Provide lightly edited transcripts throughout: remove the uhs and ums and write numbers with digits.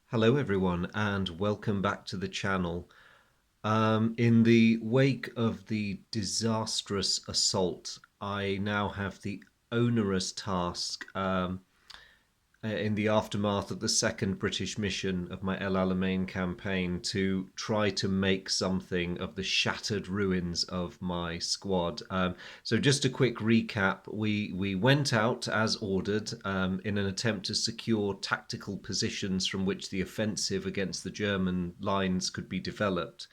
Hello, everyone, and welcome back to the channel. In the wake of the disastrous assault, I now have the onerous task in the aftermath of the second British mission of my El Alamein campaign to try to make something of the shattered ruins of my squad. So, just a quick recap: we went out as ordered in an attempt to secure tactical positions from which the offensive against the German lines could be developed.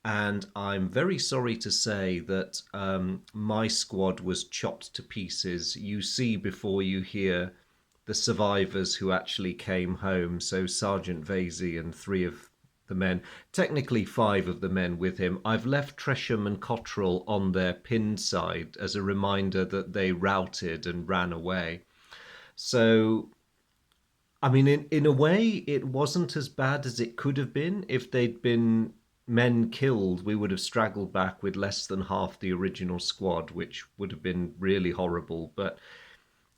And I'm very sorry to say that my squad was chopped to pieces. You see before you hear the survivors who actually came home. So Sergeant Vasey and three of the men, technically five of the men with him. I've left Tresham and Cottrell on their pinned side as a reminder that they routed and ran away. So, I mean, in a way, it wasn't as bad as it could have been. If they'd been men killed, we would have straggled back with less than half the original squad, which would have been really horrible. But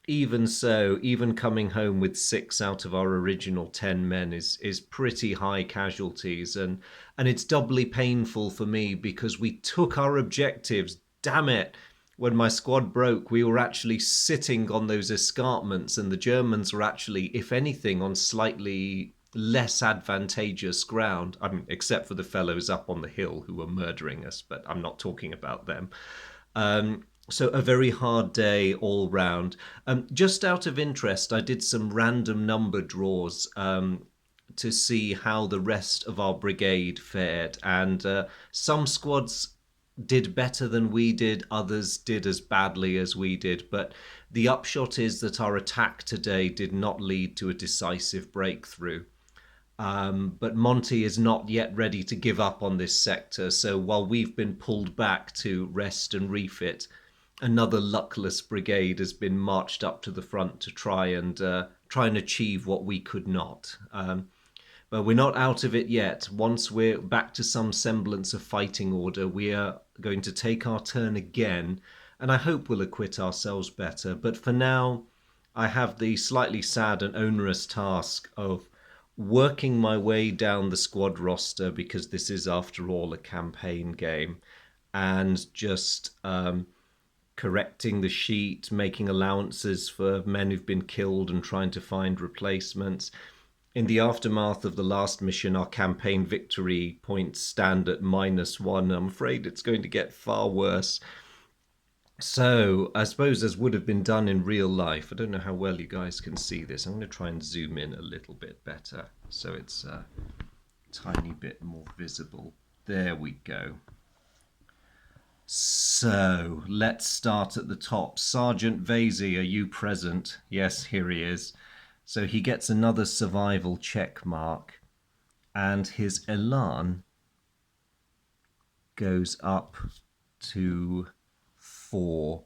even so, even coming home with six out of our original 10 men is pretty high casualties, and it's doubly painful for me because we took our objectives. Damn it. When my squad broke, we were actually sitting on those escarpments, and the Germans were actually, if anything, on slightly less advantageous ground. I mean, except for the fellows up on the hill who were murdering us, but I'm not talking about them. So a very hard day all round. Just out of interest, I did some random number draws to see how the rest of our brigade fared, and some squads did better than we did, others did as badly as we did. But the upshot is that our attack today did not lead to a decisive breakthrough. But Monty is not yet ready to give up on this sector. So while we've been pulled back to rest and refit, another luckless brigade has been marched up to the front to try and achieve what we could not. But we're not out of it yet. Once we're back to some semblance of fighting order, we are going to take our turn again, and I hope we'll acquit ourselves better. But for now, I have the slightly sad and onerous task of working my way down the squad roster because this is, after all, a campaign game, and just correcting the sheet, making allowances for men who've been killed and trying to find replacements. In the aftermath of the last mission, our campaign victory points stand at -1. I'm afraid it's going to get far worse. So, I suppose, as would have been done in real life, I don't know how well you guys can see this. I'm going to try and zoom in a little bit better so it's a tiny bit more visible. There we go. So, let's start at the top. Sergeant Vasey, are you present? Yes, here he is. So he gets another survival check mark, and his elan goes up to 4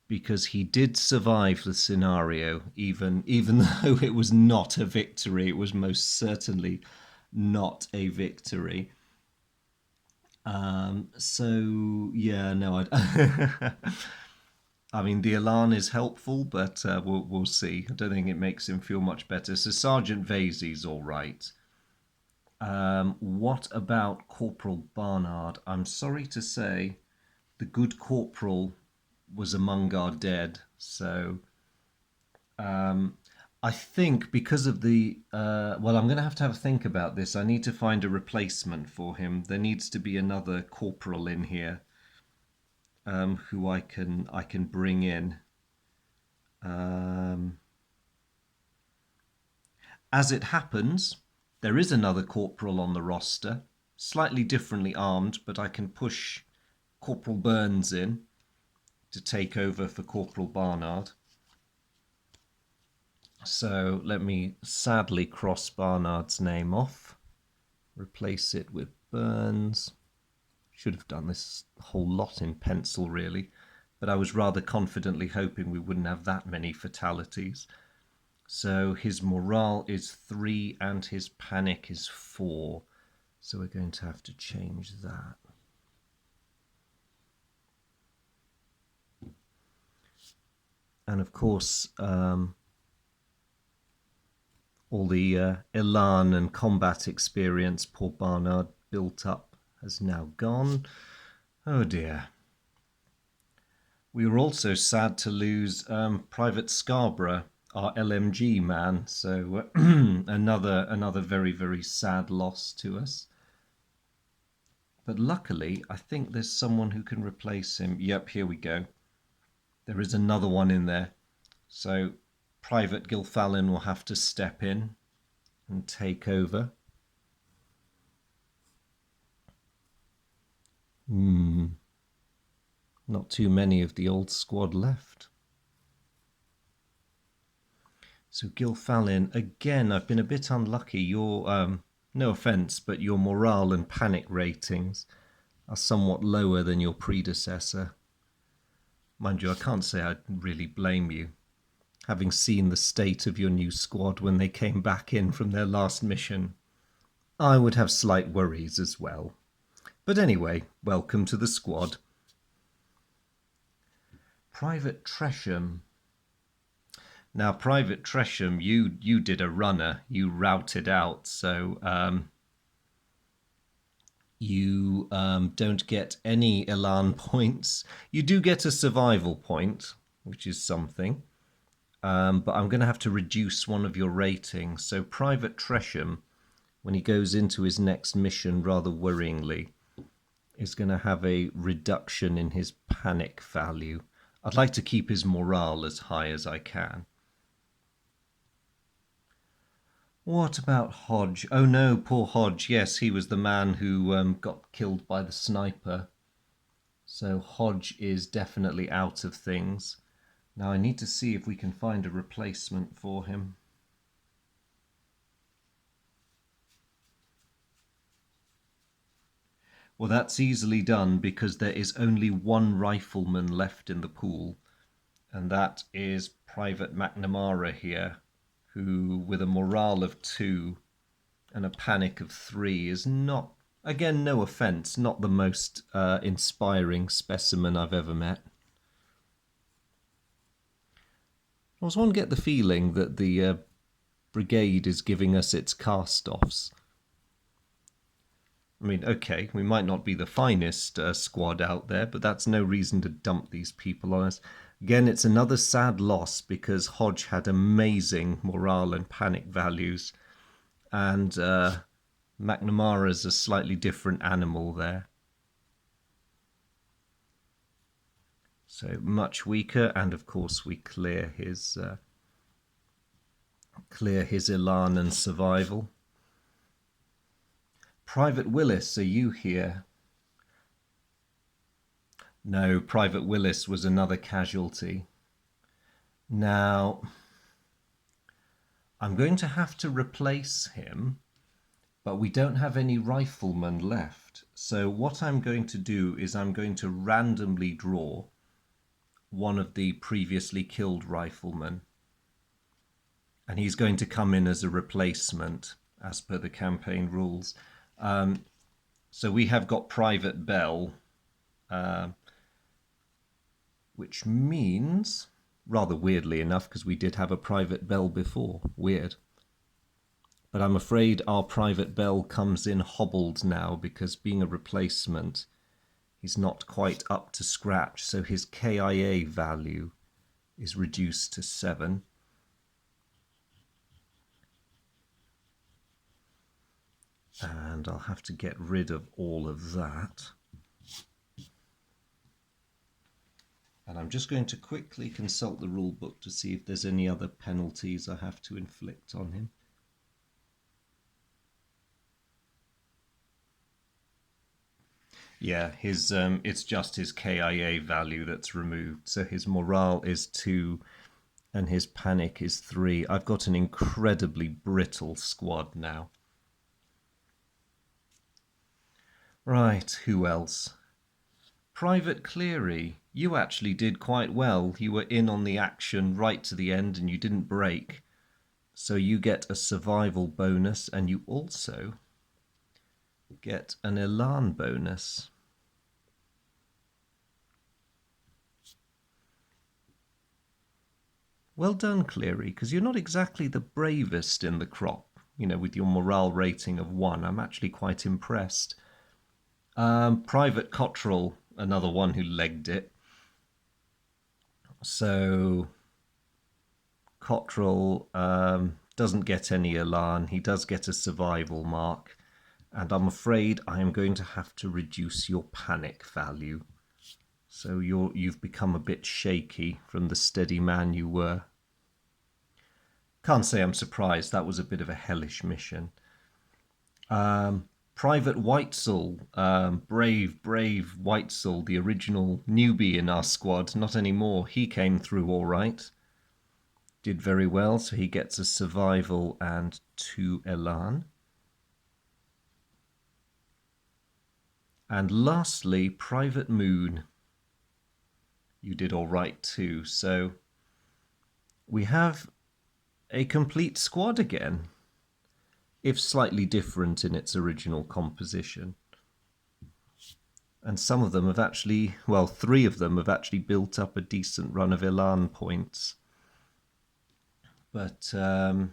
because he did survive the scenario, even though it was not a victory. It was most certainly not a victory. So yeah, no, I mean, the elan is helpful, but we'll see. I don't think it makes him feel much better. So Sergeant Vasey's all right. What about Corporal Barnard? I'm sorry to say, the good corporal was among our dead. So I think because of the well, I'm going to have a think about this. I need to find a replacement for him. There needs to be another corporal in here who I can bring in. Um, as it happens, there is another corporal on the roster, slightly differently armed, but I can push Corporal Burns in to take over for Corporal Barnard. So let me sadly cross Barnard's name off, replace it with Burns. Should have done this whole lot in pencil, really, but I was rather confidently hoping we wouldn't have that many fatalities. So his morale is 3 and his panic is 4. So we're going to have to change that. And of course, All the elan and combat experience poor Barnard built up has now gone. Oh dear. We were also sad to lose Private Scarborough, our LMG man. So another very, very sad loss to us. But luckily, I think there's someone who can replace him. Yep, here we go. There is another one in there. So Private Gilfallen will have to step in and take over. Not too many of the old squad left. So Gilfallen, again, I've been a bit unlucky. Your, no offence, but your morale and panic ratings are somewhat lower than your predecessor. Mind you, I can't say I really blame you, having seen the state of your new squad when they came back in from their last mission. I would have slight worries as well. But anyway, welcome to the squad. Private Tresham. Now, Private Tresham, you did a runner. You routed out, so you don't get any elan points. You do get a survival point, which is something. But I'm going to have to reduce one of your ratings. So Private Tresham, when he goes into his next mission, rather worryingly, is going to have a reduction in his panic value. I'd like to keep his morale as high as I can. What about Hodge? Oh no, poor Hodge. Yes, he was the man who got killed by the sniper. So Hodge is definitely out of things. Now I need to see if we can find a replacement for him. Well, that's easily done because there is only one rifleman left in the pool, and that is Private McNamara here, who, with a morale of 2 and a panic of 3, is not, again, no offence, not the most inspiring specimen I've ever met. I was one get the feeling that the brigade is giving us its cast-offs. I mean, okay, we might not be the finest squad out there, but that's no reason to dump these people on us. Again, it's another sad loss because Hodge had amazing morale and panic values, and McNamara's a slightly different animal there. So much weaker, and of course we clear his elan and survival. Private Willis, are you here? No, Private Willis was another casualty. Now, I'm going to have to replace him, but we don't have any riflemen left. So what I'm going to do is I'm going to randomly draw one of the previously killed riflemen, and he's going to come in as a replacement as per the campaign rules. So we have got Private Bell, which means, rather weirdly enough, because we did have a Private Bell before, weird. But I'm afraid our Private Bell comes in hobbled now because being a replacement, he's not quite up to scratch. So his KIA value is reduced to 7. And I'll have to get rid of all of that. And I'm just going to quickly consult the rule book to see if there's any other penalties I have to inflict on him. Yeah, his it's just his KIA value that's removed. So his morale is 2 and his panic is 3. I've got an incredibly brittle squad now. Right, who else? Private Cleary, you actually did quite well. You were in on the action right to the end and you didn't break. So you get a survival bonus and you also get an elan bonus. Well done, Cleary, because you're not exactly the bravest in the crop. With your morale rating of 1, I'm actually quite impressed. Private Cottrell, another one who legged it. So Cottrell doesn't get any elan. He does get a survival mark. And I'm afraid I am going to have to reduce your panic value. So you've become a bit shaky from the steady man you were. Can't say I'm surprised. That was a bit of a hellish mission. Private Whitesall, brave Whitesall, the original newbie in our squad, not anymore. He came through all right. Did very well, so he gets a survival and 2 elan. And lastly, Private Moon. You did all right too. So we have a complete squad again, if slightly different in its original composition. And some of them have actually, well, 3 of them have actually built up a decent run of elan points. But, so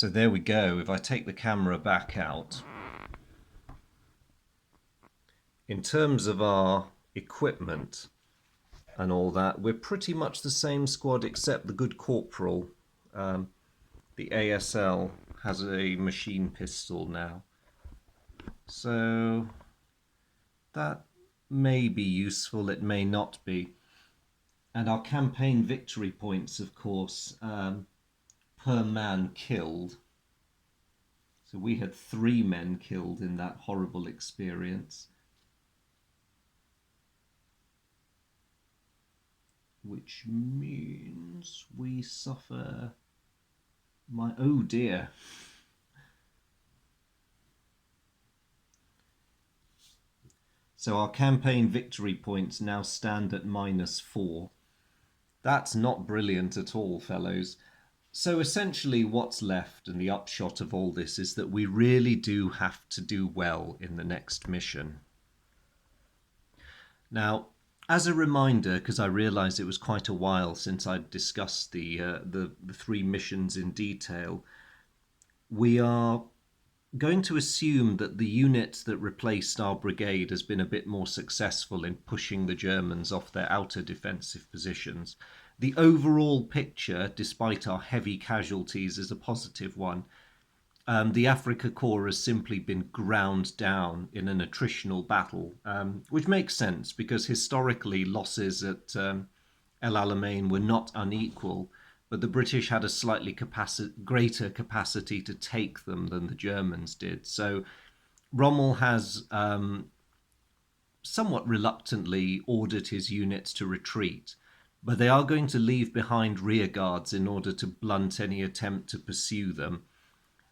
there we go. If I take the camera back out, in terms of our equipment and all that, we're pretty much the same squad except the good corporal. The ASL has a machine pistol now. So that may be useful, it may not be. And our campaign victory points, of course, per man killed. So we had 3 men killed in that horrible experience. Which means we suffer oh dear. So our campaign victory points now stand at -4. That's not brilliant at all, fellows. So essentially what's left, and the upshot of all this, is that we really do have to do well in the next mission. Now, as a reminder, because I realised it was quite a while since I'd discussed the 3 missions in detail, we are going to assume that the unit that replaced our brigade has been a bit more successful in pushing the Germans off their outer defensive positions. The overall picture, despite our heavy casualties, is a positive one. The Afrika Korps has simply been ground down in an attritional battle, which makes sense because historically losses at El Alamein were not unequal, but the British had a slightly greater capacity to take them than the Germans did. So Rommel has somewhat reluctantly ordered his units to retreat, but they are going to leave behind rear guards in order to blunt any attempt to pursue them.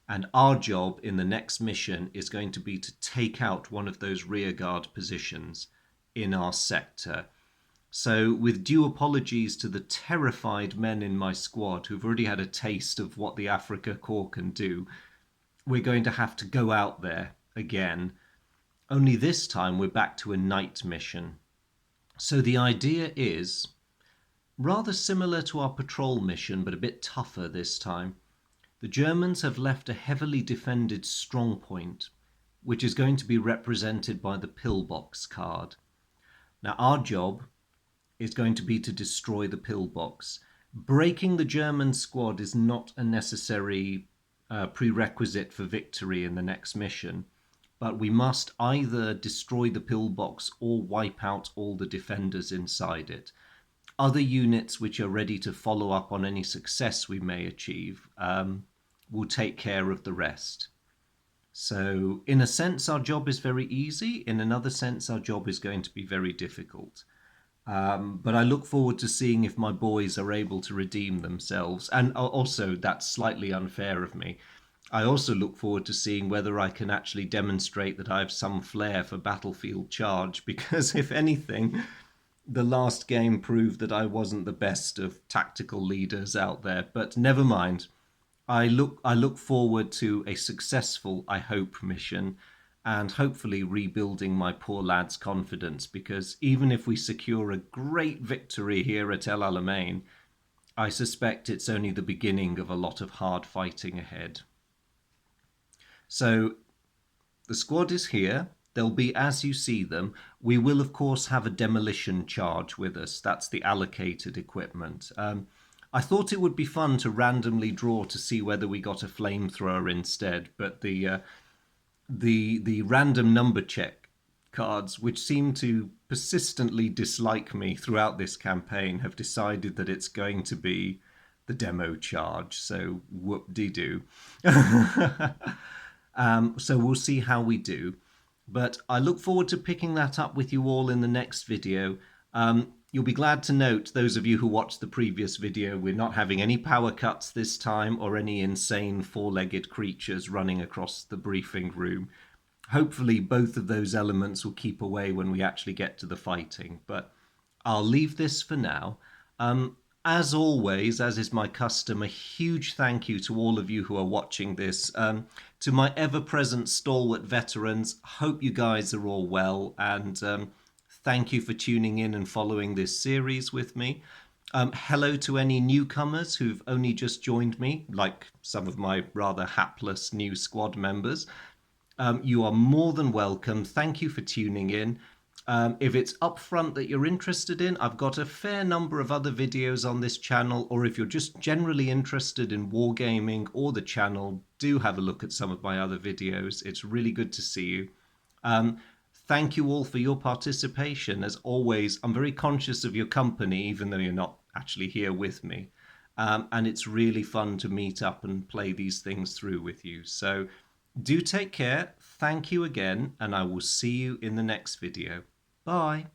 And our job in the next mission is going to be to take out one of those rearguard positions in our sector. So with due apologies to the terrified men in my squad who've already had a taste of what the Afrika Korps can do, we're going to have to go out there again. Only this time we're back to a night mission. So the idea is rather similar to our patrol mission, but a bit tougher this time. The Germans have left a heavily defended strongpoint, which is going to be represented by the pillbox card. Now, our job is going to be to destroy the pillbox. Breaking the German squad is not a necessary prerequisite for victory in the next mission, but we must either destroy the pillbox or wipe out all the defenders inside it. Other units which are ready to follow up on any success we may achieve will take care of the rest. So in a sense, our job is very easy. In another sense, our job is going to be very difficult. But I look forward to seeing if my boys are able to redeem themselves. And also, that's slightly unfair of me. I also look forward to seeing whether I can actually demonstrate that I have some flair for battlefield charge, because if anything, the last game proved that I wasn't the best of tactical leaders out there. But never mind. I look forward to a successful, I hope, mission, and hopefully rebuilding my poor lad's confidence, because even if we secure a great victory here at El Alamein, I suspect it's only the beginning of a lot of hard fighting ahead. So the squad is here. They'll be as you see them. We will, of course, have a demolition charge with us. That's the allocated equipment. I thought it would be fun to randomly draw to see whether we got a flamethrower instead, but the random number check cards, which seem to persistently dislike me throughout this campaign, have decided that it's going to be the demo charge. So whoop-de-doo. So we'll see how we do. But I look forward to picking that up with you all in the next video. You'll be glad to note, those of you who watched the previous video, we're not having any power cuts this time or any insane four-legged creatures running across the briefing room. Hopefully both of those elements will keep away when we actually get to the fighting, but I'll leave this for now. As always, as is my custom, a huge thank you to all of you who are watching this. To my ever-present stalwart veterans, hope you guys are all well, and thank you for tuning in and following this series with me. Hello to any newcomers who've only just joined me, like some of my rather hapless new squad members. You are more than welcome. Thank you for tuning in. If it's upfront that you're interested in, I've got a fair number of other videos on this channel, or if you're just generally interested in wargaming or the channel, do have a look at some of my other videos. It's really good to see you. Thank you all for your participation. As always, I'm very conscious of your company, even though you're not actually here with me. And it's really fun to meet up and play these things through with you. So do take care. Thank you again, and I will see you in the next video. Bye.